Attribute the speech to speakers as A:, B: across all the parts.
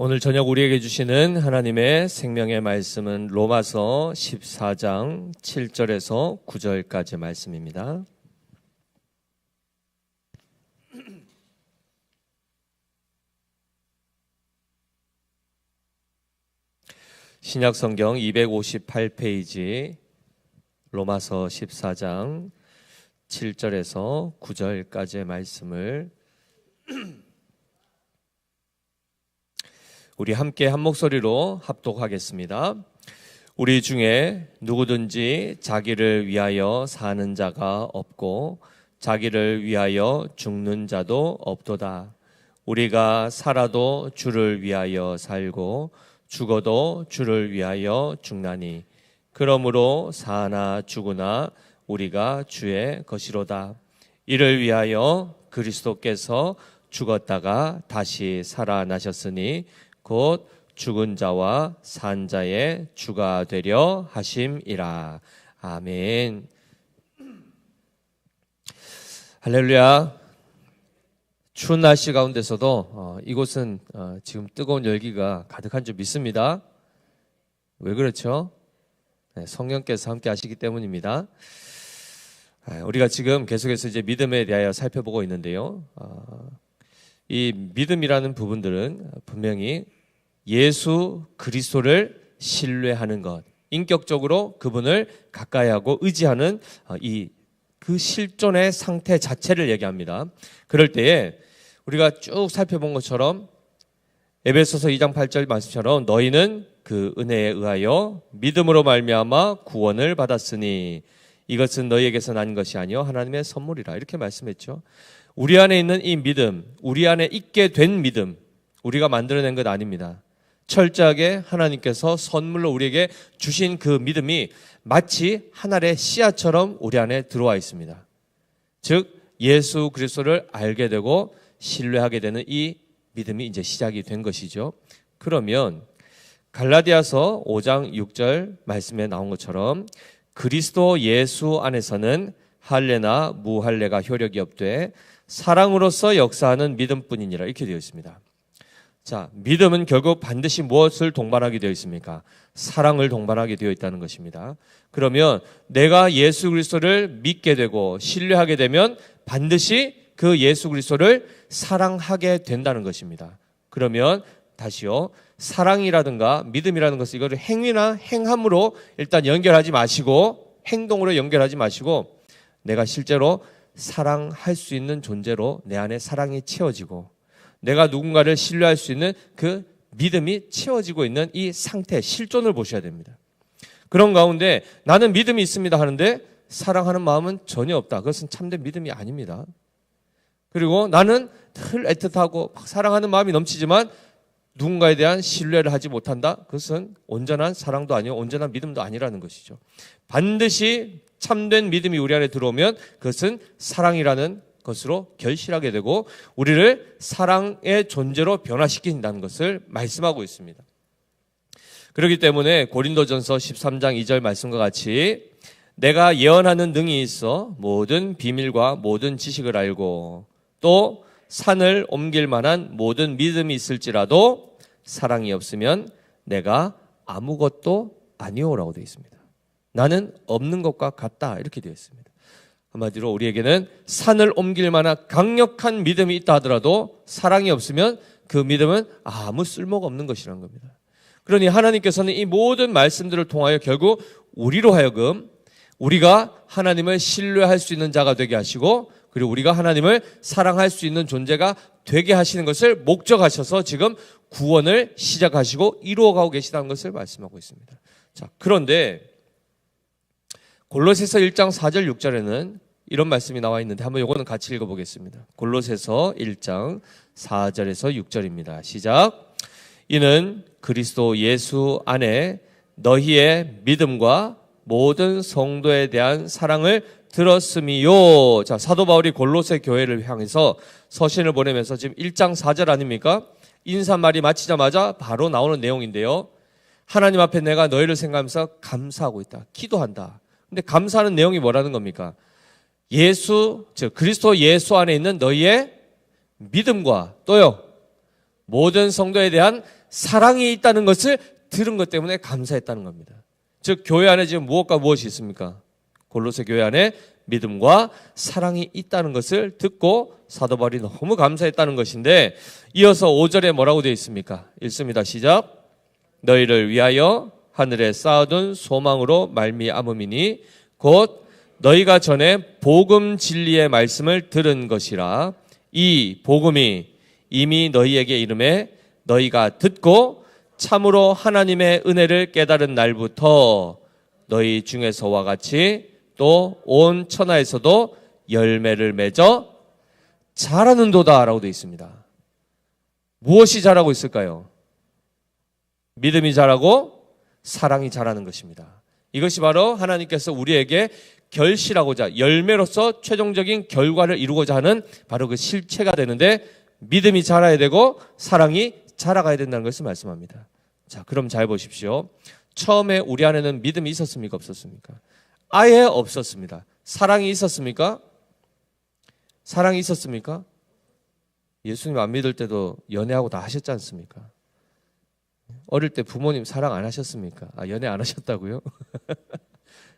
A: 오늘 저녁 우리에게 주시는 하나님의 생명의 말씀은 로마서 14장 7절에서 9절까지 말씀입니다. 신약성경 258페이지 로마서 14장 7절에서 9절까지의 말씀을 우리 함께 한 목소리로 합독하겠습니다. 우리 중에 누구든지 자기를 위하여 사는 자가 없고 자기를 위하여 죽는 자도 없도다. 우리가 살아도 주를 위하여 살고 죽어도 주를 위하여 죽나니 그러므로 사나 죽으나 우리가 주의 것이로다. 이를 위하여 그리스도께서 죽었다가 다시 살아나셨으니 곧 죽은 자와 산 자의 주가 되려 하심이라. 아멘. 할렐루야. 추운 날씨 가운데서도 이곳은 지금 뜨거운 열기가 가득한 줄 믿습니다. 왜 그렇죠? 성령께서 함께 하시기 때문입니다. 우리가 지금 계속해서 이제 믿음에 대하여 살펴보고 있는데요. 이 믿음이라는 부분들은 분명히 예수 그리스도를 신뢰하는 것, 인격적으로 그분을 가까이 하고 의지하는 그 실존의 상태 자체를 얘기합니다. 그럴 때에 우리가 쭉 살펴본 것처럼 에베소서 2장 8절 말씀처럼 너희는 그 은혜에 의하여 믿음으로 말미암아 구원을 받았으니 이것은 너희에게서 난 것이 아니요 하나님의 선물이라 이렇게 말씀했죠. 우리 안에 있는 이 믿음, 우리 안에 있게 된 믿음, 우리가 만들어낸 것 아닙니다. 철저하게 하나님께서 선물로 우리에게 주신 그 믿음이 마치 한 알의 씨앗처럼 우리 안에 들어와 있습니다. 즉 예수 그리스도를 알게 되고 신뢰하게 되는 이 믿음이 이제 시작이 된 것이죠. 그러면 갈라디아서 5장 6절 말씀에 나온 것처럼 그리스도 예수 안에서는 할례나 무할례가 효력이 없되 사랑으로서 역사하는 믿음뿐이니라 이렇게 되어 있습니다. 자, 믿음은 결국 반드시 무엇을 동반하게 되어 있습니까? 사랑을 동반하게 되어 있다는 것입니다. 그러면 내가 예수 그리스도를 믿게 되고 신뢰하게 되면 반드시 그 예수 그리스도를 사랑하게 된다는 것입니다. 그러면 다시요, 사랑이라든가 믿음이라는 것을 이거를 행위나 행함으로 일단 연결하지 마시고 행동으로 연결하지 마시고 내가 실제로 사랑할 수 있는 존재로 내 안에 사랑이 채워지고 내가 누군가를 신뢰할 수 있는 그 믿음이 채워지고 있는 이 상태, 실존을 보셔야 됩니다. 그런 가운데 나는 믿음이 있습니다 하는데 사랑하는 마음은 전혀 없다. 그것은 참된 믿음이 아닙니다. 그리고 나는 늘 애틋하고 사랑하는 마음이 넘치지만 누군가에 대한 신뢰를 하지 못한다. 그것은 온전한 사랑도 아니고 온전한 믿음도 아니라는 것이죠. 반드시 참된 믿음이 우리 안에 들어오면 그것은 사랑이라는 것으로 결실하게 되고 우리를 사랑의 존재로 변화시킨다는 것을 말씀하고 있습니다. 그렇기 때문에 고린도전서 13장 2절 말씀과 같이 내가 예언하는 능이 있어 모든 비밀과 모든 지식을 알고 또 산을 옮길 만한 모든 믿음이 있을지라도 사랑이 없으면 내가 아무것도 아니오라고 되어 있습니다. 나는 없는 것과 같다 이렇게 되어 있습니다. 한마디로 우리에게는 산을 옮길 만한 강력한 믿음이 있다 하더라도 사랑이 없으면 그 믿음은 아무 쓸모가 없는 것이라는 겁니다. 그러니 하나님께서는 이 모든 말씀들을 통하여 결국 우리로 하여금 우리가 하나님을 신뢰할 수 있는 자가 되게 하시고 그리고 우리가 하나님을 사랑할 수 있는 존재가 되게 하시는 것을 목적하셔서 지금 구원을 시작하시고 이루어가고 계시다는 것을 말씀하고 있습니다. 자, 그런데 골로새서 1장 4절 6절에는 이런 말씀이 나와 있는데 한번 이거는 같이 읽어보겠습니다. 골로새서 1장 4절에서 6절입니다. 시작. 이는 그리스도 예수 안에 너희의 믿음과 모든 성도에 대한 사랑을 들었음이요. 자, 사도 바울이 골로새 교회를 향해서 서신을 보내면서 지금 1장 4절 아닙니까? 인사말이 마치자마자 바로 나오는 내용인데요. 하나님 앞에 내가 너희를 생각하면서 감사하고 있다. 기도한다. 근데 감사하는 내용이 뭐라는 겁니까? 예수, 즉 그리스도 예수 안에 있는 너희의 믿음과 또요 모든 성도에 대한 사랑이 있다는 것을 들은 것 때문에 감사했다는 겁니다. 즉 교회 안에 지금 무엇과 무엇이 있습니까? 골로새 교회 안에 믿음과 사랑이 있다는 것을 듣고 사도 바울이 너무 감사했다는 것인데, 이어서 5절에 뭐라고 되어 있습니까? 읽습니다. 시작. 너희를 위하여 하늘에 쌓아둔 소망으로 말미암음이니 곧 너희가 전에 복음 진리의 말씀을 들은 것이라. 이 복음이 이미 너희에게 이름에 너희가 듣고 참으로 하나님의 은혜를 깨달은 날부터 너희 중에서와 같이 또 온 천하에서도 열매를 맺어 자라는도다 라고 되어 있습니다. 무엇이 자라고 있을까요? 믿음이 자라고 사랑이 자라는 것입니다. 이것이 바로 하나님께서 우리에게 결실하고자 열매로서 최종적인 결과를 이루고자 하는 바로 그 실체가 되는데, 믿음이 자라야 되고 사랑이 자라가야 된다는 것을 말씀합니다. 자, 그럼 잘 보십시오. 처음에 우리 안에는 믿음이 있었습니까? 없었습니까? 아예 없었습니다. 사랑이 있었습니까? 사랑이 있었습니까? 예수님 안 믿을 때도 연애하고 다 하셨지 않습니까? 어릴 때 부모님 사랑 안 하셨습니까? 연애 안 하셨다고요?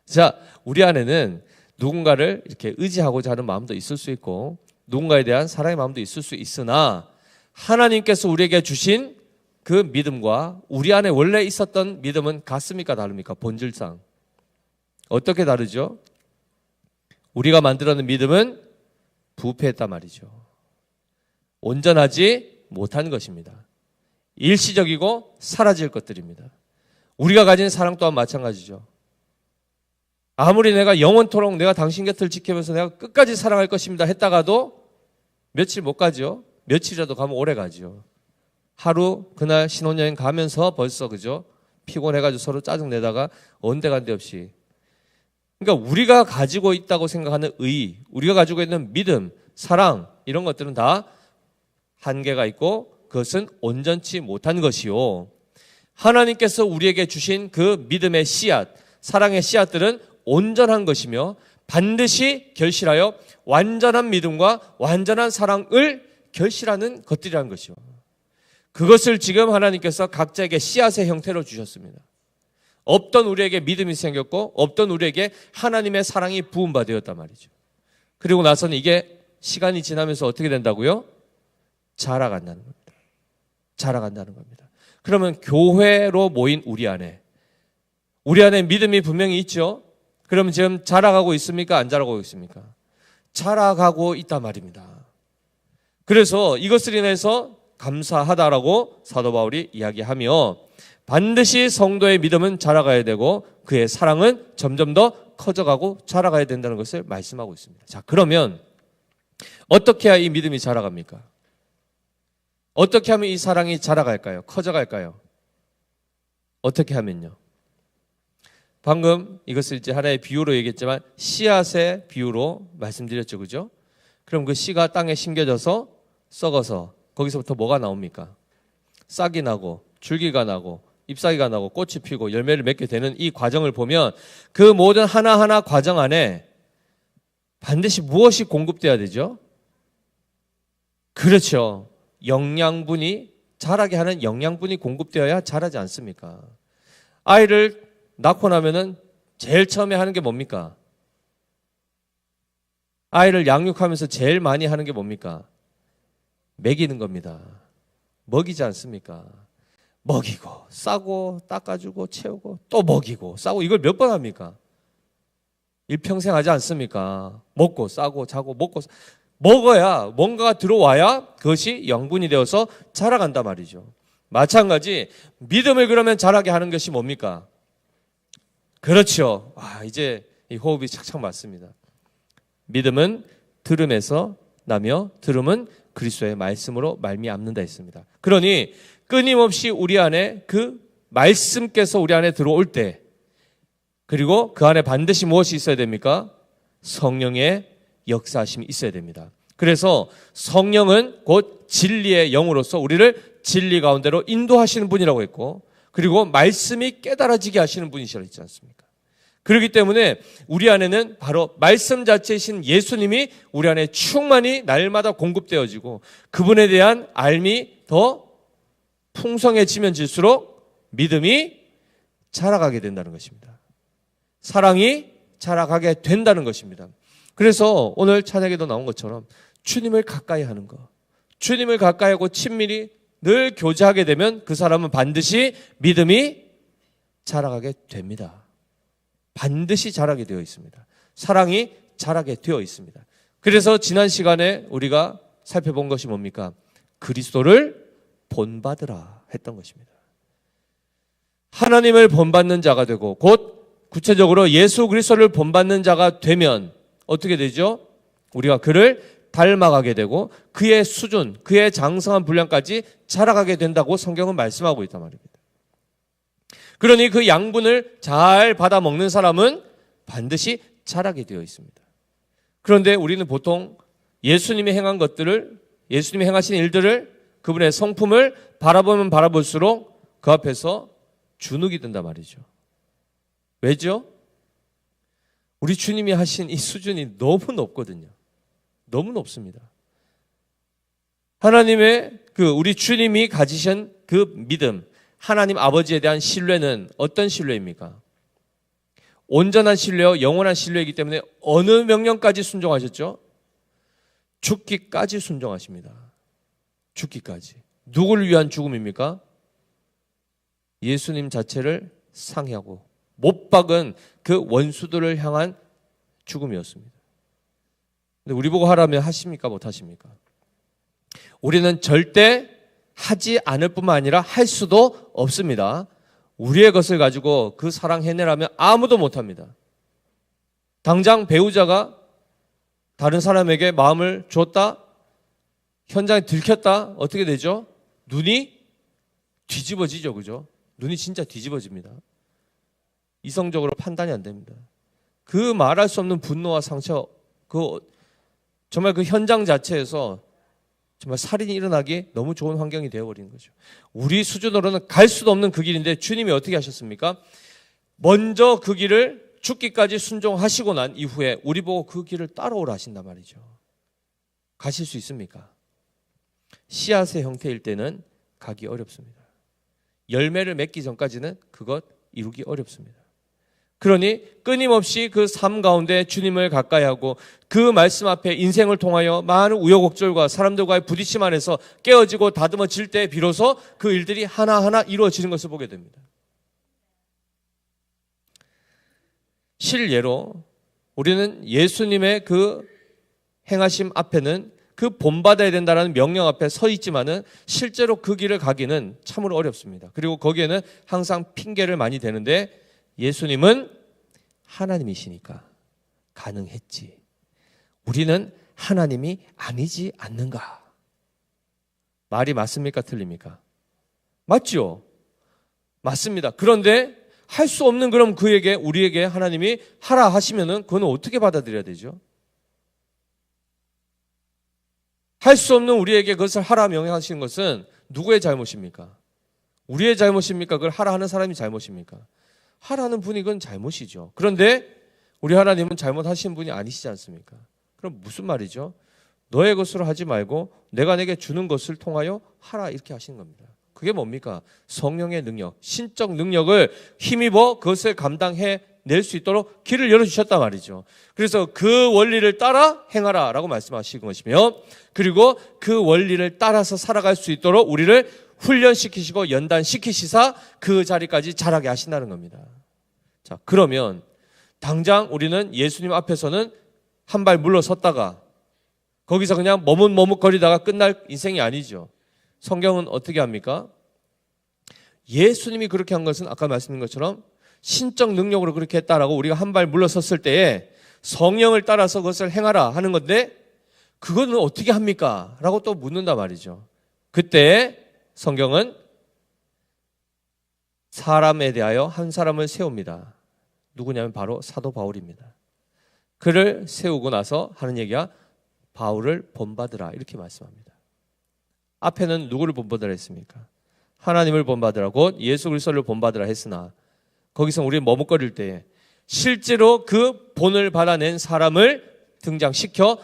A: 자, 우리 안에는 누군가를 이렇게 의지하고자 하는 마음도 있을 수 있고 누군가에 대한 사랑의 마음도 있을 수 있으나, 하나님께서 우리에게 주신 그 믿음과 우리 안에 원래 있었던 믿음은 같습니까? 다릅니까? 본질상 어떻게 다르죠? 우리가 만들어낸 믿음은 부패했단 말이죠. 온전하지 못한 것입니다. 일시적이고 사라질 것들입니다. 우리가 가진 사랑 또한 마찬가지죠. 아무리 내가 영원토록 내가 당신 곁을 지키면서 내가 끝까지 사랑할 것입니다 했다가도 며칠 못 가죠. 며칠이라도 가면 오래 가죠. 하루 그날 신혼여행 가면서 벌써 그죠? 피곤해가지고 서로 짜증내다가 온데간데 없이. 그러니까 우리가 가지고 있다고 생각하는 의, 우리가 가지고 있는 믿음, 사랑, 이런 것들은 다 한계가 있고 그것은 온전치 못한 것이요, 하나님께서 우리에게 주신 그 믿음의 씨앗, 사랑의 씨앗들은 온전한 것이며 반드시 결실하여 완전한 믿음과 완전한 사랑을 결실하는 것들이라는 것이요, 그것을 지금 하나님께서 각자에게 씨앗의 형태로 주셨습니다. 없던 우리에게 믿음이 생겼고 없던 우리에게 하나님의 사랑이 부음받았단 말이죠. 그리고 나서는 이게 시간이 지나면서 어떻게 된다고요? 자라간다는 겁니다. 자라간다는 겁니다. 그러면 교회로 모인 우리 안에 믿음이 분명히 있죠. 그러면 지금 자라가고 있습니까? 안 자라가고 있습니까? 자라가고 있단 말입니다. 그래서 이것을 인해서 감사하다라고 사도 바울이 이야기하며, 반드시 성도의 믿음은 자라가야 되고 그의 사랑은 점점 더 커져가고 자라가야 된다는 것을 말씀하고 있습니다. 자, 그러면 어떻게 해야 이 믿음이 자라갑니까? 어떻게 하면 이 사랑이 자라갈까요? 커져갈까요? 어떻게 하면요? 방금 이것을 이제 하나의 비유로 얘기했지만 씨앗의 비유로 말씀드렸죠, 그죠? 그럼 그 씨가 땅에 심겨져서 썩어서 거기서부터 뭐가 나옵니까? 싹이 나고 줄기가 나고 잎사귀가 나고 꽃이 피고 열매를 맺게 되는 이 과정을 보면 그 모든 하나하나 과정 안에 반드시 무엇이 공급돼야 되죠? 그렇죠. 영양분이, 자라게 하는 영양분이 공급되어야 자라지 않습니까? 아이를 낳고 나면은 제일 처음에 하는 게 뭡니까? 아이를 양육하면서 제일 많이 하는 게 뭡니까? 먹이는 겁니다. 먹이지 않습니까? 먹이고 싸고 닦아주고 채우고 또 먹이고 싸고, 이걸 몇 번 합니까? 일평생 하지 않습니까? 먹고 싸고 자고 먹어야 뭔가가 들어와야 그것이 영분이 되어서 자라간단 말이죠. 마찬가지 믿음을 그러면 자라게 하는 것이 뭡니까? 그렇죠. 이제 이 호흡이 착착 맞습니다. 믿음은 들음에서 나며 들음은 그리스도의 말씀으로 말미암는다 했습니다. 그러니 끊임없이 우리 안에 그 말씀께서 우리 안에 들어올 때, 그리고 그 안에 반드시 무엇이 있어야 됩니까? 성령의 역사하심이 있어야 됩니다. 그래서 성령은 곧 진리의 영으로서 우리를 진리 가운데로 인도하시는 분이라고 했고, 그리고 말씀이 깨달아지게 하시는 분이시라고 했지 않습니까? 그렇기 때문에 우리 안에는 바로 말씀 자체이신 예수님이 우리 안에 충만히 날마다 공급되어지고 그분에 대한 알미 더 풍성해지면 질수록 믿음이 자라가게 된다는 것입니다. 사랑이 자라가게 된다는 것입니다. 그래서 오늘 찬양에도 나온 것처럼 주님을 가까이 하는 것, 주님을 가까이 하고 친밀히 늘 교제하게 되면 그 사람은 반드시 믿음이 자라가게 됩니다. 반드시 자라게 되어 있습니다. 사랑이 자라게 되어 있습니다. 그래서 지난 시간에 우리가 살펴본 것이 뭡니까? 그리스도를 본받으라 했던 것입니다. 하나님을 본받는 자가 되고 곧 구체적으로 예수 그리스도를 본받는 자가 되면 어떻게 되죠? 우리가 그를 닮아가게 되고 그의 수준, 그의 장성한 분량까지 자라가게 된다고 성경은 말씀하고 있단 말입니다. 그러니 그 양분을 잘 받아 먹는 사람은 반드시 자라게 되어 있습니다. 그런데 우리는 보통 예수님이 행한 것들을, 예수님이 행하신 일들을, 그분의 성품을 바라보면 바라볼수록 그 앞에서 주눅이 든단 말이죠. 왜죠? 우리 주님이 하신 이 수준이 너무 높거든요. 너무 높습니다. 하나님의 우리 주님이 가지신 그 믿음, 하나님 아버지에 대한 신뢰는 어떤 신뢰입니까? 온전한 신뢰요, 영원한 신뢰이기 때문에 어느 명령까지 순종하셨죠? 죽기까지 순종하십니다. 죽기까지. 누구를 위한 죽음입니까? 예수님 자체를 상해하고 못 박은 그 원수들을 향한 죽음이었습니다. 근데 우리 보고 하라면 하십니까? 못 하십니까? 우리는 절대 하지 않을 뿐만 아니라 할 수도 없습니다. 우리의 것을 가지고 그 사랑 해내라면 아무도 못합니다. 당장 배우자가 다른 사람에게 마음을 줬다, 현장에 들켰다, 어떻게 되죠? 눈이 뒤집어지죠, 그죠? 눈이 진짜 뒤집어집니다. 이성적으로 판단이 안 됩니다. 그 말할 수 없는 분노와 상처, 정말 그 현장 자체에서 정말 살인이 일어나기 너무 좋은 환경이 되어버린 거죠. 우리 수준으로는 갈 수도 없는 그 길인데 주님이 어떻게 하셨습니까? 먼저 그 길을 죽기까지 순종하시고 난 이후에 우리 보고 그 길을 따라오라 하신단 말이죠. 가실 수 있습니까? 씨앗의 형태일 때는 가기 어렵습니다. 열매를 맺기 전까지는 그것 이루기 어렵습니다. 그러니 끊임없이 그 삶 가운데 주님을 가까이 하고 그 말씀 앞에 인생을 통하여 많은 우여곡절과 사람들과의 부딪힘 안에서 깨어지고 다듬어질 때 비로소 그 일들이 하나하나 이루어지는 것을 보게 됩니다. 실예로 우리는 예수님의 그 행하심 앞에는 그 본받아야 된다는 명령 앞에 서 있지만은 실제로 그 길을 가기는 참으로 어렵습니다. 그리고 거기에는 항상 핑계를 많이 대는데 예수님은 하나님이시니까 가능했지. 우리는 하나님이 아니지 않는가? 말이 맞습니까? 틀립니까? 맞죠? 맞습니다. 그런데 할 수 없는 그럼 우리에게 하나님이 하라 하시면은 그건 어떻게 받아들여야 되죠? 할 수 없는 우리에게 그것을 하라 명령하시는 것은 누구의 잘못입니까? 우리의 잘못입니까? 그걸 하라 하는 사람이 잘못입니까? 하라는 분이 그건 잘못이죠. 그런데 우리 하나님은 잘못하신 분이 아니시지 않습니까? 그럼 무슨 말이죠? 너의 것으로 하지 말고 내가 내게 주는 것을 통하여 하라 이렇게 하시는 겁니다. 그게 뭡니까? 성령의 능력, 신적 능력을 힘입어 그것을 감당해 낼 수 있도록 길을 열어주셨단 말이죠. 그래서 그 원리를 따라 행하라라고 말씀하시는 것이며 그리고 그 원리를 따라서 살아갈 수 있도록 우리를 훈련시키시고 연단시키시사 그 자리까지 자라게 하신다는 겁니다. 자, 그러면 당장 우리는 예수님 앞에서는 한 발 물러섰다가 거기서 그냥 머뭇머뭇거리다가 끝날 인생이 아니죠. 성경은 어떻게 합니까? 예수님이 그렇게 한 것은 아까 말씀드린 것처럼 신적 능력으로 그렇게 했다라고 우리가 한 발 물러섰을 때에 성령을 따라서 그것을 행하라 하는 건데 그거는 어떻게 합니까? 라고 또 묻는단 말이죠. 그때 성경은 사람에 대하여 한 사람을 세웁니다. 누구냐면 바로 사도 바울입니다. 그를 세우고 나서 하는 얘기가 바울을 본받으라 이렇게 말씀합니다. 앞에는 누구를 본받으라 했습니까? 하나님을 본받으라 곧 예수 그리스도를 본받으라 했으나 거기서 우리는 머뭇거릴 때에 실제로 그 본을 받아낸 사람을 등장시켜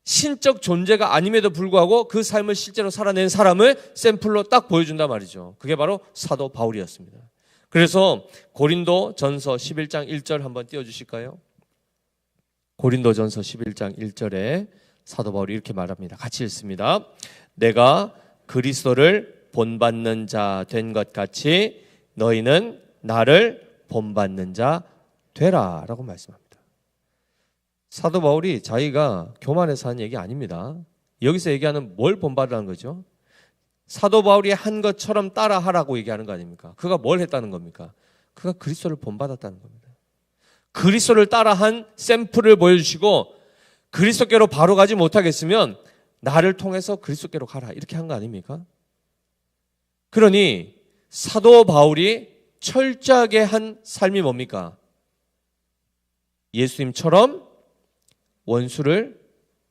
A: 신적 존재가 아님에도 불구하고 그 삶을 실제로 살아낸 사람을 샘플로 딱 보여준단 말이죠. 그게 바로 사도 바울이었습니다. 그래서 고린도 전서 11장 1절 한번 띄워주실까요? 고린도 전서 11장 1절에 사도 바울이 이렇게 말합니다. 같이 읽습니다. 내가 그리스도를 본받는 자 된 것 같이 너희는 나를 본받는 자 되라 라고 말씀합니다. 사도 바울이 자기가 교만해서 한 얘기 아닙니다. 여기서 얘기하는 뭘 본받으라는 거죠? 사도 바울이 한 것처럼 따라하라고 얘기하는 거 아닙니까? 그가 뭘 했다는 겁니까? 그가 그리스도를 본받았다는 겁니다. 그리스도를 따라한 샘플을 보여주시고 그리스도께로 바로 가지 못하겠으면 나를 통해서 그리스도께로 가라 이렇게 한 거 아닙니까? 그러니 사도 바울이 철저하게 한 삶이 뭡니까? 예수님처럼 원수를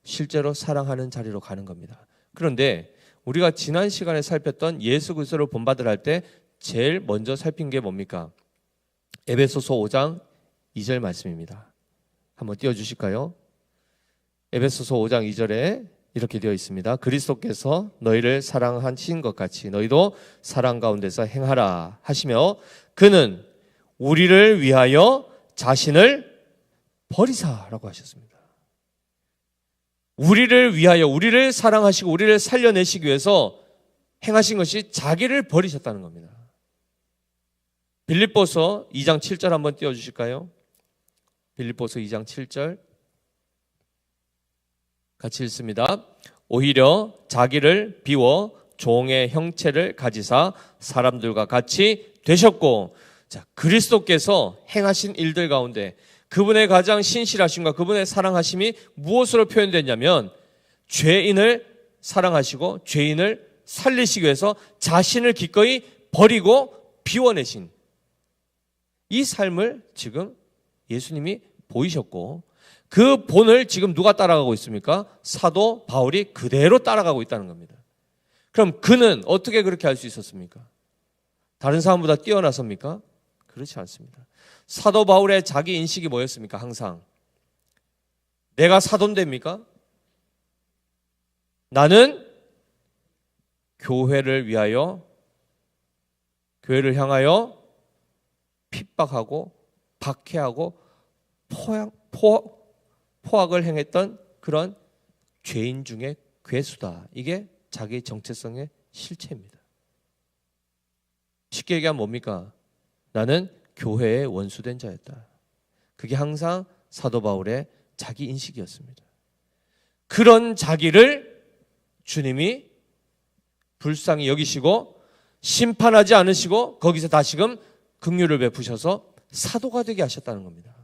A: 실제로 사랑하는 자리로 가는 겁니다. 그런데 우리가 지난 시간에 살폈던 예수 그리스도를 본받으라 할 때 제일 먼저 살핀 게 뭡니까? 에베소서 5장 2절 말씀입니다. 한번 띄워주실까요? 에베소서 5장 2절에 이렇게 되어 있습니다. 그리스도께서 너희를 사랑하신 것 같이 너희도 사랑 가운데서 행하라 하시며 그는 우리를 위하여 자신을 버리사라고 하셨습니다. 우리를 위하여 우리를 사랑하시고 우리를 살려내시기 위해서 행하신 것이 자기를 버리셨다는 겁니다. 빌립보서 2장 7절 한번 띄워주실까요? 빌립보서 2장 7절 같이 읽습니다. 오히려 자기를 비워 종의 형체를 가지사 사람들과 같이 되셨고, 자, 그리스도께서 행하신 일들 가운데 그분의 가장 신실하심과 그분의 사랑하심이 무엇으로 표현됐냐면 죄인을 사랑하시고 죄인을 살리시기 위해서 자신을 기꺼이 버리고 비워내신 이 삶을 지금 예수님이 보이셨고 그 본을 지금 누가 따라가고 있습니까? 사도 바울이 그대로 따라가고 있다는 겁니다. 그럼 그는 어떻게 그렇게 할 수 있었습니까? 다른 사람보다 뛰어나섭니까? 그렇지 않습니다. 사도 바울의 자기 인식이 뭐였습니까? 항상 내가 사도됩니까? 나는 교회를 향하여 핍박하고 박해하고 포악을 행했던 그런 죄인 중에 괴수다. 이게 자기 정체성의 실체입니다. 쉽게 얘기하면 뭡니까? 나는 교회의 원수된 자였다. 그게 항상 사도 바울의 자기 인식이었습니다. 그런 자기를 주님이 불쌍히 여기시고 심판하지 않으시고 거기서 다시금 긍휼을 베푸셔서 사도가 되게 하셨다는 겁니다.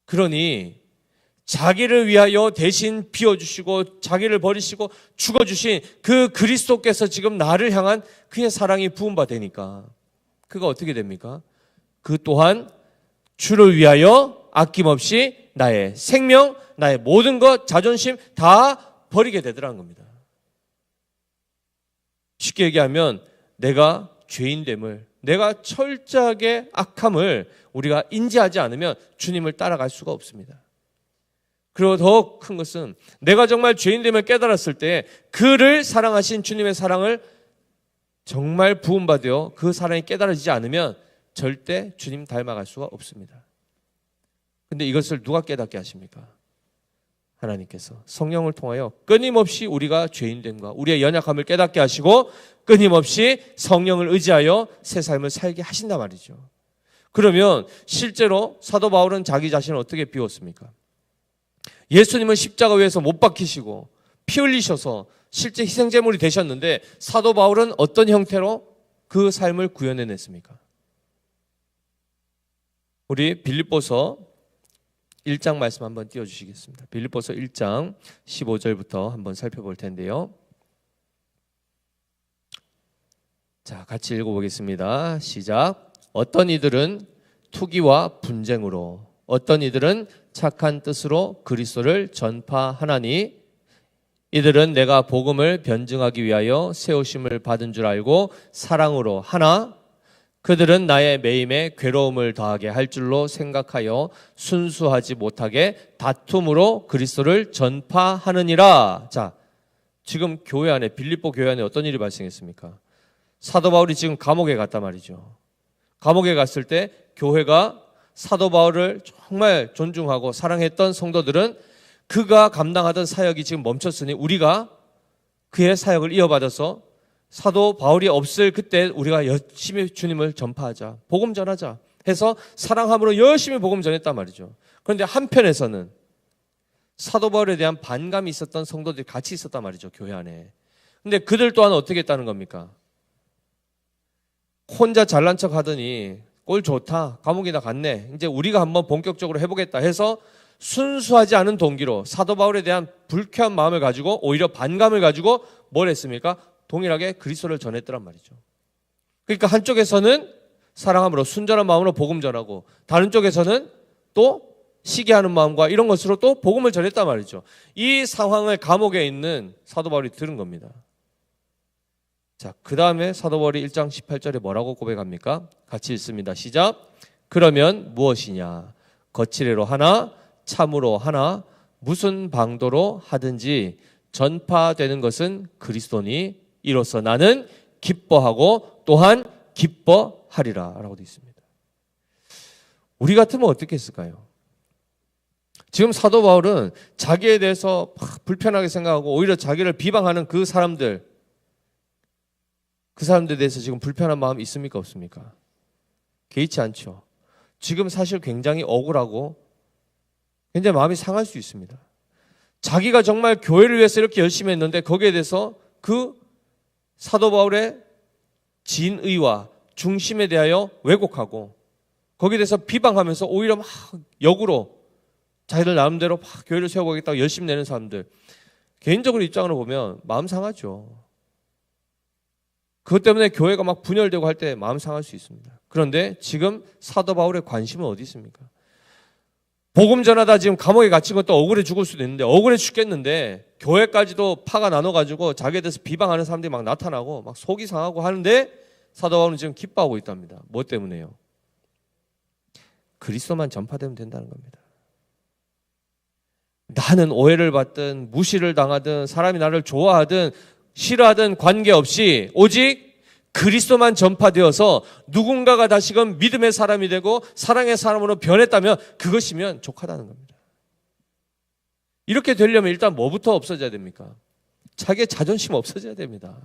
A: 그러니 자기를 위하여 대신 비워주시고 자기를 버리시고 죽어주신 그 그리스도께서 지금 나를 향한 그의 사랑이 부음받으니까 그가 어떻게 됩니까? 그 또한 주를 위하여 아낌없이 나의 생명, 나의 모든 것, 자존심 다 버리게 되더라는 겁니다. 쉽게 얘기하면 내가 죄인됨을, 내가 철저하게 악함을 우리가 인지하지 않으면 주님을 따라갈 수가 없습니다. 그리고 더 큰 것은 내가 정말 죄인됨을 깨달았을 때 그를 사랑하신 주님의 사랑을 정말 부음받아 그 사랑이 깨달아지지 않으면 절대 주님 닮아갈 수가 없습니다. 근데 이것을 누가 깨닫게 하십니까? 하나님께서 성령을 통하여 끊임없이 우리가 죄인됨과 우리의 연약함을 깨닫게 하시고 끊임없이 성령을 의지하여 새 삶을 살게 하신단 말이죠. 그러면 실제로 사도 바울은 자기 자신을 어떻게 비웠습니까? 예수님은 십자가 위에서 못 박히시고 피 흘리셔서 실제 희생제물이 되셨는데 사도 바울은 어떤 형태로 그 삶을 구현해냈습니까? 우리 빌립보서 1장 말씀 한번 띄워주시겠습니다. 빌립보서 1장 15절부터 한번 살펴볼 텐데요. 자, 같이 읽어보겠습니다. 시작. 어떤 이들은 투기와 분쟁으로, 어떤 이들은 착한 뜻으로 그리스도를 전파하나니 이들은 내가 복음을 변증하기 위하여 세우심을 받은 줄 알고 사랑으로 하나 그들은 나의 매임에 괴로움을 더하게 할 줄로 생각하여 순수하지 못하게 다툼으로 그리스도를 전파하느니라. 자, 지금 교회 안에, 빌립보 교회 안에 어떤 일이 발생했습니까? 사도 바울이 지금 감옥에 갔단 말이죠. 감옥에 갔을 때 교회가 사도 바울을 정말 존중하고 사랑했던 성도들은 그가 감당하던 사역이 지금 멈췄으니 우리가 그의 사역을 이어받아서 사도 바울이 없을 그때 우리가 열심히 주님을 전파하자, 복음 전하자 해서 사랑함으로 열심히 복음 전했단 말이죠. 그런데 한편에서는 사도 바울에 대한 반감이 있었던 성도들이 같이 있었단 말이죠, 교회 안에. 근데 그들 또한 어떻게 했다는 겁니까? 혼자 잘난 척 하더니 꼴 좋다, 감옥이나 갔네, 이제 우리가 한번 본격적으로 해보겠다 해서 순수하지 않은 동기로 사도 바울에 대한 불쾌한 마음을 가지고 오히려 반감을 가지고 뭘 했습니까? 동일하게 그리스도를 전했더란 말이죠. 그러니까 한쪽에서는 사랑함으로 순전한 마음으로 복음 전하고 다른 쪽에서는 또 시기하는 마음과 이런 것으로 또 복음을 전했단 말이죠. 이 상황을 감옥에 있는 사도 바울이 들은 겁니다. 자, 그 다음에 사도 바울이 1장 18절에 뭐라고 고백합니까? 같이 읽습니다. 시작. 그러면 무엇이냐? 거칠애로 하나 참으로 하나 무슨 방도로 하든지 전파되는 것은 그리스도니 이로써 나는 기뻐하고 또한 기뻐하리라 라고 되어 있습니다. 우리 같으면 어떻게 했을까요? 지금 사도 바울은 자기에 대해서 불편하게 생각하고 오히려 자기를 비방하는 그 사람들에 대해서 지금 불편한 마음이 있습니까? 없습니까? 개의치 않죠. 지금 사실 굉장히 억울하고 굉장히 마음이 상할 수 있습니다. 자기가 정말 교회를 위해서 이렇게 열심히 했는데 거기에 대해서 그 사도 바울의 진의와 중심에 대하여 왜곡하고 거기에 대해서 비방하면서 오히려 막 역으로 자기들 나름대로 막 교회를 세워보겠다고 열심히 내는 사람들, 개인적으로 입장으로 보면 마음 상하죠. 그것 때문에 교회가 막 분열되고 할 때 마음 상할 수 있습니다. 그런데 지금 사도 바울의 관심은 어디 있습니까? 복음 전하다 지금 감옥에 갇힌 것도 억울해 죽을 수도 있는데 억울해 죽겠는데 교회까지도 파가 나눠가지고 자기에 대해서 비방하는 사람들이 막 나타나고 막 속이 상하고 하는데 사도 바울은 지금 기뻐하고 있답니다. 뭐 때문에요? 그리스도만 전파되면 된다는 겁니다. 나는 오해를 받든 무시를 당하든 사람이 나를 좋아하든 싫어하든 관계없이 오직 그리스도만 전파되어서 누군가가 다시금 믿음의 사람이 되고 사랑의 사람으로 변했다면 그것이면 족하다는 겁니다. 이렇게 되려면 일단 뭐부터 없어져야 됩니까? 자기의 자존심 없어져야 됩니다.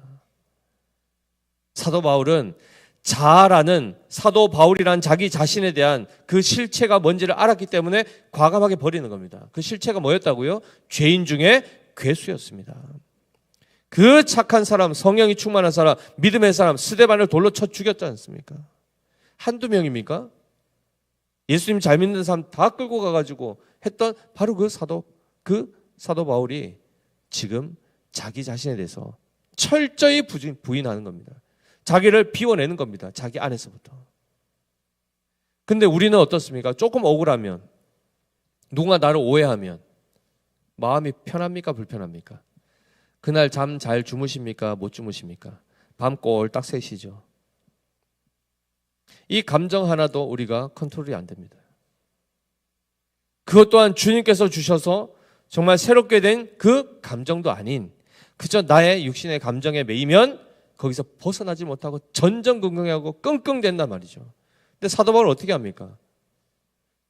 A: 사도 바울은 자아라는 사도 바울이란 자기 자신에 대한 그 실체가 뭔지를 알았기 때문에 과감하게 버리는 겁니다. 그 실체가 뭐였다고요? 죄인 중에 괴수였습니다. 그 착한 사람, 성령이 충만한 사람, 믿음의 사람, 스데반을 돌로 쳐 죽였지 않습니까? 한두 명입니까? 예수님 잘 믿는 사람 다 끌고 가가지고 했던 바로 그 사도 바울이 지금 자기 자신에 대해서 철저히 부인하는 겁니다. 자기를 비워내는 겁니다. 자기 안에서부터. 근데 우리는 어떻습니까? 조금 억울하면, 누군가 나를 오해하면 마음이 편합니까? 불편합니까? 그날 잠 잘 주무십니까? 못 주무십니까? 밤 꼴딱 새시죠. 이 감정 하나도 우리가 컨트롤이 안 됩니다. 그것 또한 주님께서 주셔서 정말 새롭게 된 그 감정도 아닌 그저 나의 육신의 감정에 매이면 거기서 벗어나지 못하고 전전긍긍하고 끙끙댄단 말이죠. 근데 사도 바울은 어떻게 합니까?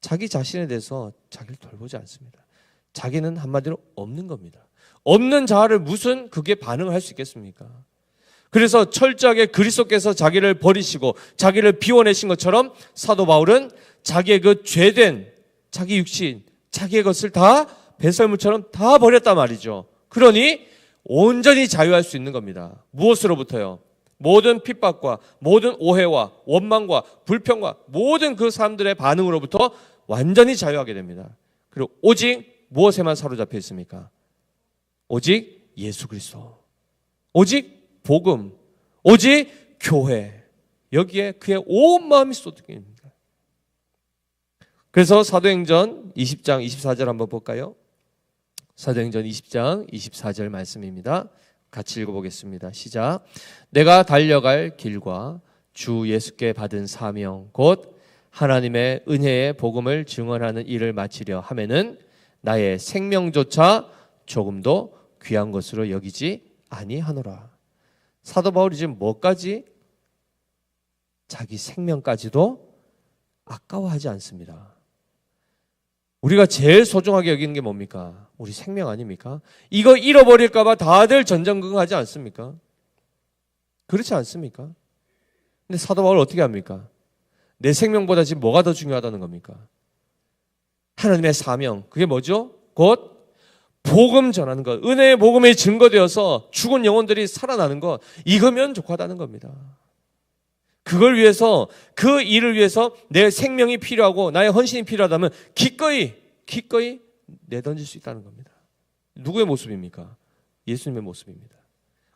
A: 자기 자신에 대해서 자기를 돌보지 않습니다. 자기는 한마디로 없는 겁니다. 없는 자아를 무슨 그게 반응을 할 수 있겠습니까? 그래서 철저하게 그리스도께서 자기를 버리시고 자기를 비워내신 것처럼 사도 바울은 자기의 그 죄된 자기 육신, 자기의 것을 다 배설물처럼 다 버렸단 말이죠. 그러니 온전히 자유할 수 있는 겁니다. 무엇으로부터요? 모든 핍박과 모든 오해와 원망과 불평과 모든 그 사람들의 반응으로부터 완전히 자유하게 됩니다. 그리고 오직 무엇에만 사로잡혀 있습니까? 오직 예수 그리스도, 오직 복음, 오직 교회, 여기에 그의 온 마음이 쏟깁니다. 그래서 사도행전 20장 24절 한번 볼까요? 사도행전 20장 24절 말씀입니다. 같이 읽어보겠습니다. 시작. 내가 달려갈 길과 주 예수께 받은 사명 곧 하나님의 은혜의 복음을 증언하는 일을 마치려 하면은 나의 생명조차 조금도 귀한 것으로 여기지 아니하노라. 사도 바울이 지금 뭐까지? 자기 생명까지도 아까워하지 않습니다. 우리가 제일 소중하게 여기는 게 뭡니까? 우리 생명 아닙니까? 이거 잃어버릴까 봐 다들 전전긍긍하지 않습니까? 그렇지 않습니까? 근데 사도 바울 어떻게 합니까? 내 생명보다 지금 뭐가 더 중요하다는 겁니까? 하나님의 사명, 그게 뭐죠? 곧 복음 전하는 것, 은혜의 복음이 증거되어서 죽은 영혼들이 살아나는 것, 이거면 족하다는 겁니다. 그걸 위해서, 그 일을 위해서 내 생명이 필요하고 나의 헌신이 필요하다면 기꺼이 내던질 수 있다는 겁니다. 누구의 모습입니까? 예수님의 모습입니다.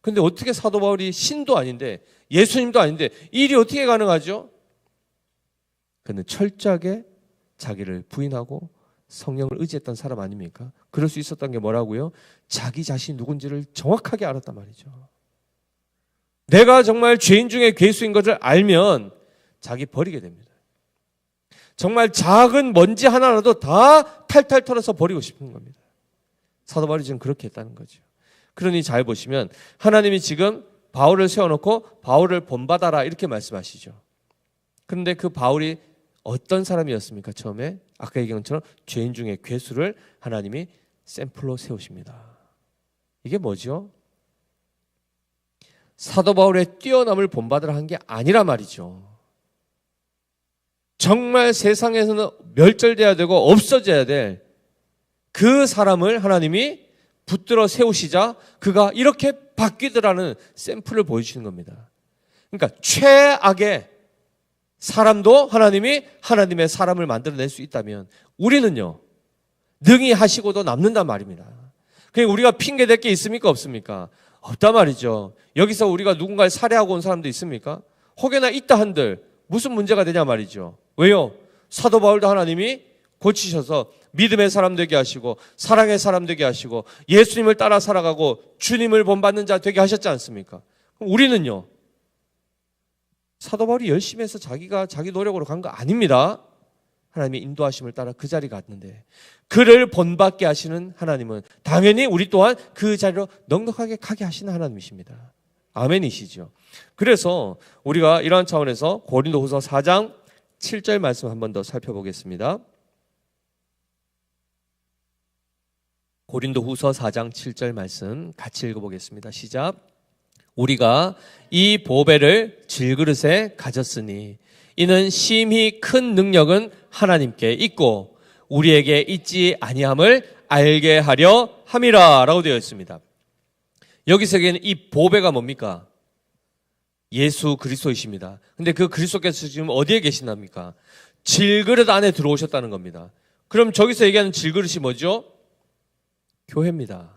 A: 그런데 어떻게 사도 바울이 신도 아닌데 예수님도 아닌데 이 일이 어떻게 가능하죠? 그는 철저하게 자기를 부인하고 성령을 의지했던 사람 아닙니까? 그럴 수 있었던 게 뭐라고요? 자기 자신이 누군지를 정확하게 알았단 말이죠. 내가 정말 죄인 중에 괴수인 것을 알면 자기 버리게 됩니다. 정말 작은 먼지 하나라도 다 탈탈 털어서 버리고 싶은 겁니다. 사도 바울이 지금 그렇게 했다는 거죠. 그러니 잘 보시면 하나님이 지금 바울을 세워놓고 바울을 본받아라 이렇게 말씀하시죠. 그런데 그 바울이 어떤 사람이었습니까? 처음에 아까 얘기한 것처럼 죄인 중에 괴수를 하나님이 샘플로 세우십니다. 이게 뭐죠? 사도 바울의 뛰어남을 본받으라 한 게 아니라 말이죠. 정말 세상에서는 멸절돼야 되고 없어져야 될 그 사람을 하나님이 붙들어 세우시자 그가 이렇게 바뀌더라는 샘플을 보여주시는 겁니다. 그러니까 최악의 사람도 하나님이 하나님의 사람을 만들어낼 수 있다면 우리는요 능히 하시고도 남는단 말입니다. 그러니까 우리가 핑계댈 게 있습니까 없습니까? 없단 말이죠. 여기서 우리가 누군가를 살해하고 온 사람도 있습니까? 혹여나 있다 한들 무슨 문제가 되냐 말이죠. 왜요? 사도 바울도 하나님이 고치셔서 믿음의 사람 되게 하시고 사랑의 사람 되게 하시고 예수님을 따라 살아가고 주님을 본받는 자 되게 하셨지 않습니까? 그럼 우리는요 사도 바울이 열심히 해서 자기가 자기 노력으로 간 거 아닙니다. 하나님의 인도하심을 따라 그 자리에 갔는데 그를 본받게 하시는 하나님은 당연히 우리 또한 그 자리로 넉넉하게 가게 하시는 하나님이십니다. 아멘이시죠. 그래서 우리가 이러한 차원에서 고린도후서 4장 7절 말씀 한 번 더 살펴보겠습니다. 고린도후서 4장 7절 말씀 같이 읽어보겠습니다. 시작. 우리가 이 보배를 질그릇에 가졌으니 이는 심히 큰 능력은 하나님께 있고 우리에게 있지 아니함을 알게 하려 함이라 라고 되어 있습니다. 여기서 얘기하는 이 보배가 뭡니까? 예수 그리스도이십니다. 근데 그 그리스도께서 지금 어디에 계신답니까? 질그릇 안에 들어오셨다는 겁니다. 그럼 저기서 얘기하는 질그릇이 뭐죠? 교회입니다.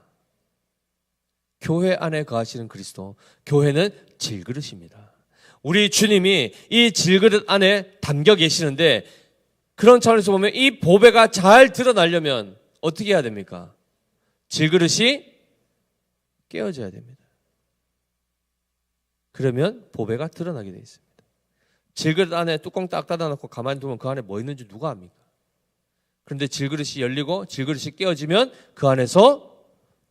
A: 교회 안에 거하시는 그리스도, 교회는 질그릇입니다. 우리 주님이 이 질그릇 안에 담겨 계시는데 그런 차원에서 보면 이 보배가 잘 드러나려면 어떻게 해야 됩니까? 질그릇이 깨어져야 됩니다. 그러면 보배가 드러나게 되어 있습니다. 질그릇 안에 뚜껑 딱 닫아놓고 가만히 두면 그 안에 뭐 있는지 누가 압니까? 그런데 질그릇이 열리고 질그릇이 깨어지면 그 안에서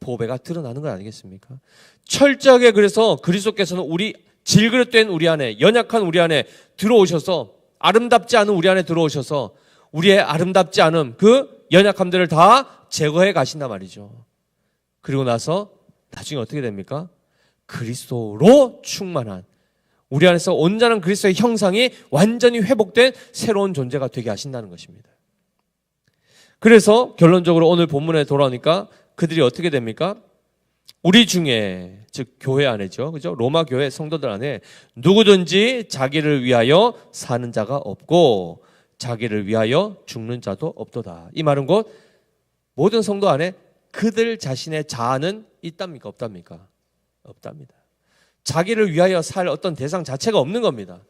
A: 보배가 드러나는 건 아니겠습니까? 철저하게 그래서 그리스도께서는 우리 질그릇된 우리 안에, 연약한 우리 안에 들어오셔서 아름답지 않은 우리 안에 들어오셔서 우리의 아름답지 않은 그 연약함들을 다 제거해 가신단 말이죠. 그리고 나서 나중에 어떻게 됩니까? 그리스도로 충만한 우리 안에서 온전한 그리스도의 형상이 완전히 회복된 새로운 존재가 되게 하신다는 것입니다. 그래서 결론적으로 오늘 본문에 돌아오니까 그들이 어떻게 됩니까? 우리 중에, 즉 교회 안에죠, 그죠? 로마 교회 성도들 안에 누구든지 자기를 위하여 사는 자가 없고 자기를 위하여 죽는 자도 없도다. 이 말은 곧 모든 성도 안에 그들 자신의 자아는 있답니까? 없답니까? 없답니다. 자기를 위하여 살 어떤 대상 자체가 없는 겁니다.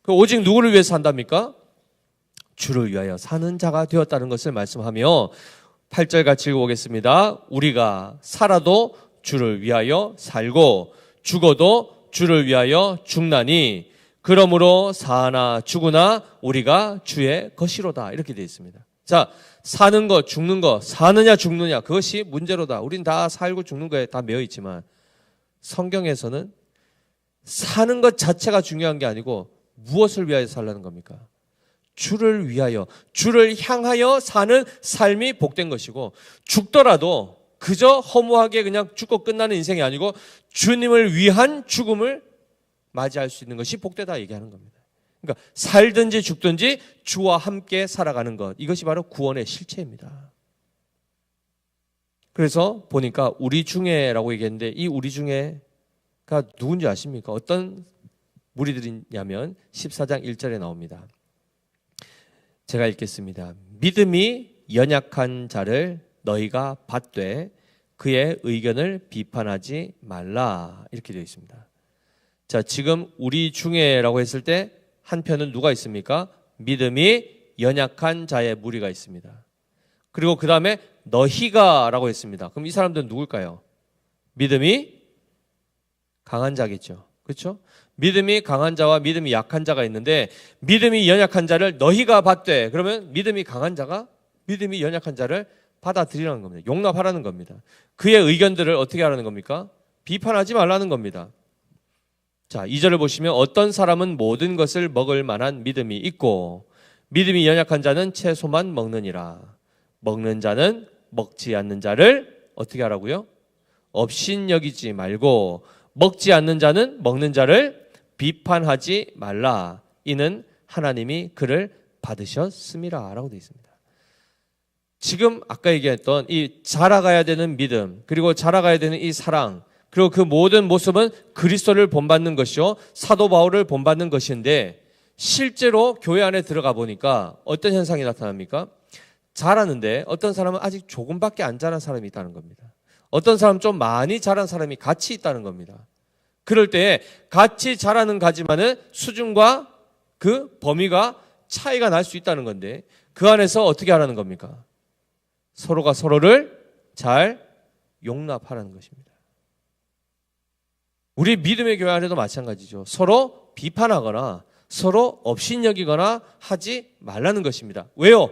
A: 오직 누구를 위해서 산답니까? 주를 위하여 사는 자가 되었다는 것을 말씀하며 8절 같이 읽어보겠습니다. 우리가 살아도 주를 위하여 살고 죽어도 주를 위하여 죽나니 그러므로 사나 죽으나 우리가 주의 것이로다. 이렇게 되어 있습니다. 자, 사는 것, 죽는 것, 사느냐 죽느냐 그것이 문제로다. 우린 다 살고 죽는 거에 다 매여 있지만 성경에서는 사는 것 자체가 중요한 게 아니고 무엇을 위하여 살라는 겁니까? 주를 위하여, 주를 향하여 사는 삶이 복된 것이고, 죽더라도 그저 허무하게 그냥 죽고 끝나는 인생이 아니고 주님을 위한 죽음을 맞이할 수 있는 것이 복되다 얘기하는 겁니다. 그러니까 살든지 죽든지 주와 함께 살아가는 것, 이것이 바로 구원의 실체입니다. 그래서 보니까 우리 중에라고 얘기했는데 이 우리 중에가 누군지 아십니까? 어떤 무리들이냐면 14장 1절에 나옵니다. 제가 읽겠습니다. 믿음이 연약한 자를 너희가 받되 그의 의견을 비판하지 말라. 이렇게 되어 있습니다. 자, 지금 우리 중에라고 했을 때 한편은 누가 있습니까? 믿음이 연약한 자의 무리가 있습니다. 그리고 그 다음에 너희가 라고 했습니다. 그럼 이 사람들은 누굴까요? 믿음이 강한 자겠죠. 그렇죠? 믿음이 강한 자와 믿음이 약한 자가 있는데 믿음이 연약한 자를 너희가 받되, 그러면 믿음이 강한 자가 믿음이 연약한 자를 받아들이라는 겁니다. 용납하라는 겁니다. 그의 의견들을 어떻게 하라는 겁니까? 비판하지 말라는 겁니다. 자, 2절을 보시면 어떤 사람은 모든 것을 먹을 만한 믿음이 있고 믿음이 연약한 자는 채소만 먹느니라. 먹는 자는 먹지 않는 자를 어떻게 하라고요? 업신여기지 말고 먹지 않는 자는 먹는 자를 비판하지 말라. 이는 하나님이 그를 받으셨음이라 라고 되어 있습니다. 지금 아까 얘기했던 이 자라가야 되는 믿음, 그리고 자라가야 되는 이 사랑, 그리고 그 모든 모습은 그리스도를 본받는 것이요 사도 바울을 본받는 것인데, 실제로 교회 안에 들어가 보니까 어떤 현상이 나타납니까? 자라는데 어떤 사람은 아직 조금밖에 안 자란 사람이 있다는 겁니다. 어떤 사람은 좀 많이 자란 사람이 같이 있다는 겁니다. 그럴 때 같이 자라는 가지만은 수준과 그 범위가 차이가 날 수 있다는 건데, 그 안에서 어떻게 하라는 겁니까? 서로가 서로를 잘 용납하라는 것입니다. 우리 믿음의 교회 안에도 마찬가지죠. 서로 비판하거나 서로 업신여기거나 하지 말라는 것입니다. 왜요?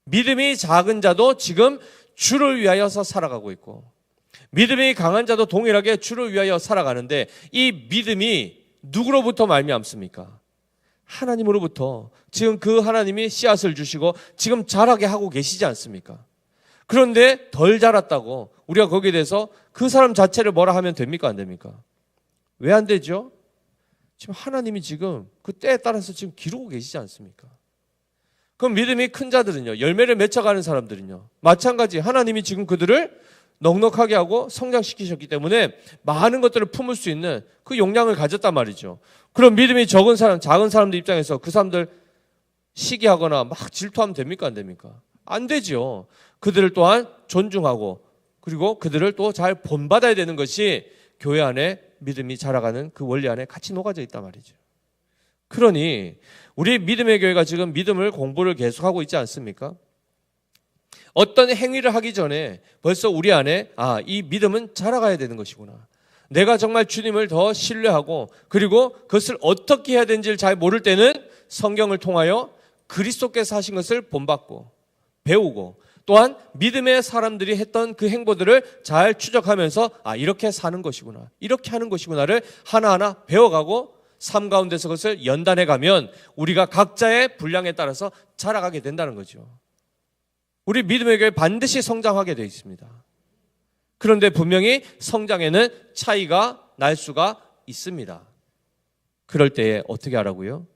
A: 믿음이 작은 자도 지금 주를 위하여서 살아가고 있고 믿음이 강한 자도 동일하게 주를 위하여 살아가는데, 이 믿음이 누구로부터 말미암습니까? 하나님으로부터. 지금 그 하나님이 씨앗을 주시고 지금 자라게 하고 계시지 않습니까? 그런데 덜 자랐다고 우리가 거기에 대해서 그 사람 자체를 뭐라 하면 됩니까? 안 됩니까? 왜 안 되죠? 지금 하나님이 지금 그 때에 따라서 지금 기르고 계시지 않습니까? 그럼 믿음이 큰 자들은요, 열매를 맺혀가는 사람들은요, 마찬가지 하나님이 지금 그들을 넉넉하게 하고 성장시키셨기 때문에 많은 것들을 품을 수 있는 그 용량을 가졌단 말이죠. 그럼 믿음이 적은 사람, 작은 사람들 입장에서 그 사람들 시기하거나 막 질투하면 됩니까? 안 됩니까? 안 되죠. 그들을 또한 존중하고 그리고 그들을 또 잘 본받아야 되는 것이 교회 안에 믿음이 자라가는 그 원리 안에 같이 녹아져 있단 말이죠. 그러니 우리 믿음의 교회가 지금 믿음을 공부를 계속하고 있지 않습니까? 어떤 행위를 하기 전에 벌써 우리 안에 이 믿음은 자라가야 되는 것이구나. 내가 정말 주님을 더 신뢰하고 그리고 그것을 어떻게 해야 되는지를 잘 모를 때는 성경을 통하여 그리스도께서 하신 것을 본받고 배우고, 또한 믿음의 사람들이 했던 그 행보들을 잘 추적하면서 이렇게 사는 것이구나, 이렇게 하는 것이구나를 하나하나 배워가고 삶 가운데서 그것을 연단해 가면 우리가 각자의 분량에 따라서 자라가게 된다는 거죠. 우리 믿음의 교회 반드시 성장하게 되어 있습니다. 그런데 분명히 성장에는 차이가 날 수가 있습니다. 그럴 때에 어떻게 하라고요?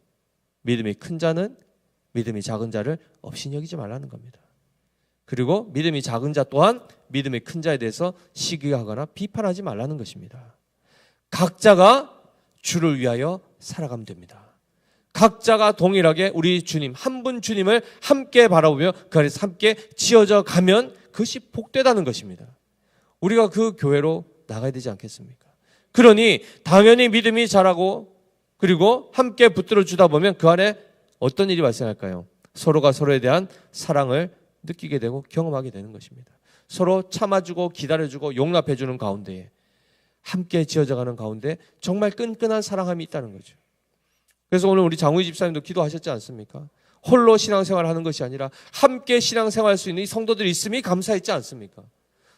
A: 믿음이 큰 자는 믿음이 작은 자를 업신여기지 말라는 겁니다. 그리고 믿음이 작은 자 또한 믿음이 큰 자에 대해서 시기하거나 비판하지 말라는 것입니다. 각자가 주를 위하여 살아가면 됩니다. 각자가 동일하게 우리 주님, 한 분 주님을 함께 바라보며 그 안에서 함께 지어져 가면 그것이 복되다는 것입니다. 우리가 그 교회로 나가야 되지 않겠습니까? 그러니 당연히 믿음이 자라고 그리고 함께 붙들어 주다 보면 그 안에 어떤 일이 발생할까요? 서로가 서로에 대한 사랑을 느끼게 되고 경험하게 되는 것입니다. 서로 참아주고 기다려주고 용납해주는 가운데에 함께 지어져가는 가운데 정말 끈끈한 사랑함이 있다는 거죠. 그래서 오늘 우리 장우희 집사님도 기도하셨지 않습니까? 홀로 신앙생활을 하는 것이 아니라 함께 신앙생활할 수 있는 이 성도들이 있음이 감사했지 않습니까?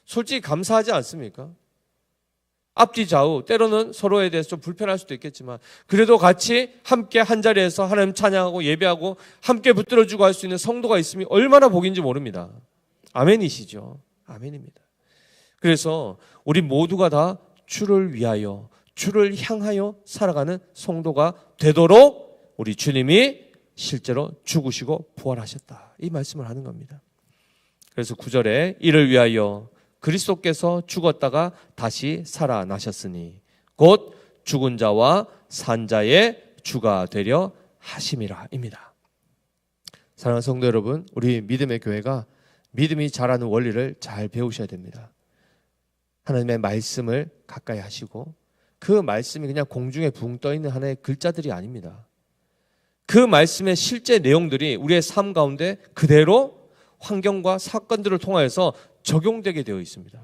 A: 솔직히 감사하지 않습니까? 앞뒤 좌우 때로는 서로에 대해서 좀 불편할 수도 있겠지만 그래도 같이 함께 한자리에서 하나님 찬양하고 예배하고 함께 붙들어주고 할 수 있는 성도가 있음이 얼마나 복인지 모릅니다. 아멘이시죠? 아멘입니다. 그래서 우리 모두가 다 주를 위하여 주를 향하여 살아가는 성도가 되도록 우리 주님이 실제로 죽으시고 부활하셨다, 이 말씀을 하는 겁니다. 그래서 9절에 이를 위하여 그리스도께서 죽었다가 다시 살아나셨으니 곧 죽은 자와 산 자의 주가 되려 하심이라 입니다. 사랑하는 성도 여러분, 우리 믿음의 교회가 믿음이 자라는 원리를 잘 배우셔야 됩니다. 하나님의 말씀을 가까이 하시고 그 말씀이 그냥 공중에 붕 떠있는 하나의 글자들이 아닙니다. 그 말씀의 실제 내용들이 우리의 삶 가운데 그대로 환경과 사건들을 통하여서 적용되게 되어 있습니다.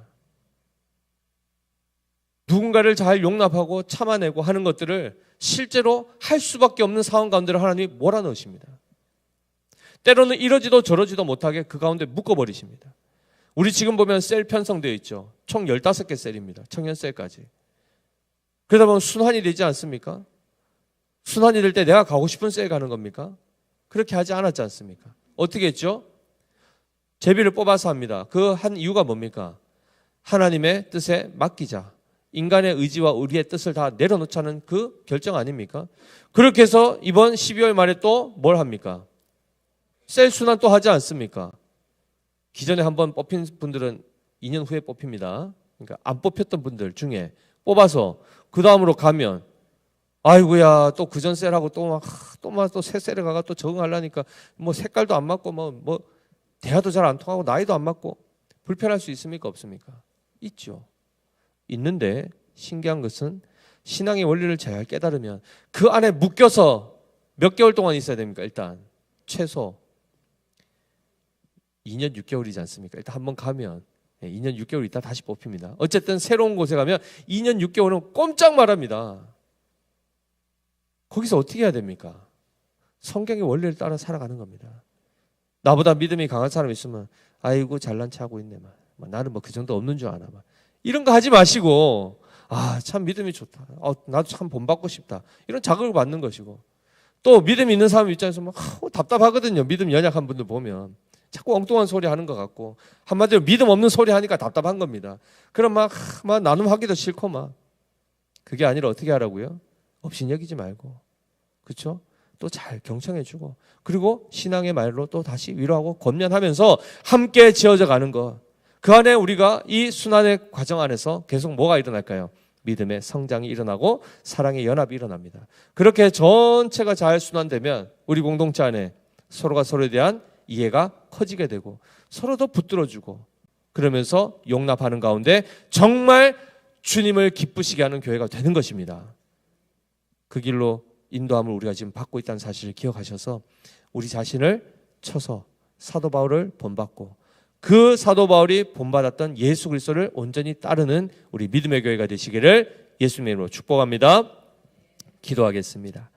A: 누군가를 잘 용납하고 참아내고 하는 것들을 실제로 할 수밖에 없는 상황 가운데를 하나님이 몰아넣으십니다. 때로는 이러지도 저러지도 못하게 그 가운데 묶어버리십니다. 우리 지금 보면 셀 편성되어 있죠. 총 15개 셀입니다. 청년셀까지. 그러다 보면 순환이 되지 않습니까? 순환이 될 때 내가 가고 싶은 셀 가는 겁니까? 그렇게 하지 않았지 않습니까? 어떻게 했죠? 제비를 뽑아서 합니다. 그 한 이유가 뭡니까? 하나님의 뜻에 맡기자. 인간의 의지와 우리의 뜻을 다 내려놓자는 그 결정 아닙니까? 그렇게 해서 이번 12월 말에 또 뭘 합니까? 셀 순환 또 하지 않습니까? 기존에 한번 뽑힌 분들은 2년 후에 뽑힙니다. 그러니까 안 뽑혔던 분들 중에 뽑아서 그 다음으로 가면 아이고야 또 그전 셀하고 또 새 셀에 가가 또 적응하려니까 뭐 색깔도 안 맞고 뭐 대화도 잘 안 통하고 나이도 안 맞고 불편할 수 있습니까? 없습니까? 있죠. 있는데 신기한 것은 신앙의 원리를 잘 깨달으면 그 안에 묶여서 몇 개월 동안 있어야 됩니까? 일단 최소 2년 6개월이지 않습니까? 일단 한번 가면 2년 6개월 있다 다시 뽑힙니다. 어쨌든 새로운 곳에 가면 2년 6개월은 꼼짝 말합니다. 거기서 어떻게 해야 됩니까? 성경의 원리를 따라 살아가는 겁니다. 나보다 믿음이 강한 사람이 있으면 아이고 잘난 체하고 있네. 나는 뭐 그 정도 없는 줄 아나. 이런 거 하지 마시고 참 믿음이 좋다. 나도 참 본받고 싶다. 이런 자극을 받는 것이고 또 믿음 있는 사람 입장에서 답답하거든요. 믿음 연약한 분들 보면 자꾸 엉뚱한 소리 하는 것 같고 한마디로 믿음 없는 소리 하니까 답답한 겁니다. 그럼 막 나눔하기도 싫고 그게 아니라 어떻게 하라고요? 업신여기지 말고 그렇죠? 또 잘 경청해주고 그리고 신앙의 말로 또 다시 위로하고 권면하면서 함께 지어져 가는 것. 그 안에 우리가 이 순환의 과정 안에서 계속 뭐가 일어날까요? 믿음의 성장이 일어나고 사랑의 연합이 일어납니다. 그렇게 전체가 잘 순환되면 우리 공동체 안에 서로가 서로에 대한 이해가 커지게 되고 서로 더 붙들어주고 그러면서 용납하는 가운데 정말 주님을 기쁘시게 하는 교회가 되는 것입니다. 그 길로 인도함을 우리가 지금 받고 있다는 사실을 기억하셔서 우리 자신을 쳐서 사도 바울을 본받고 그 사도 바울이 본받았던 예수 그리스도를 온전히 따르는 우리 믿음의 교회가 되시기를 예수님의 이름으로 축복합니다. 기도하겠습니다.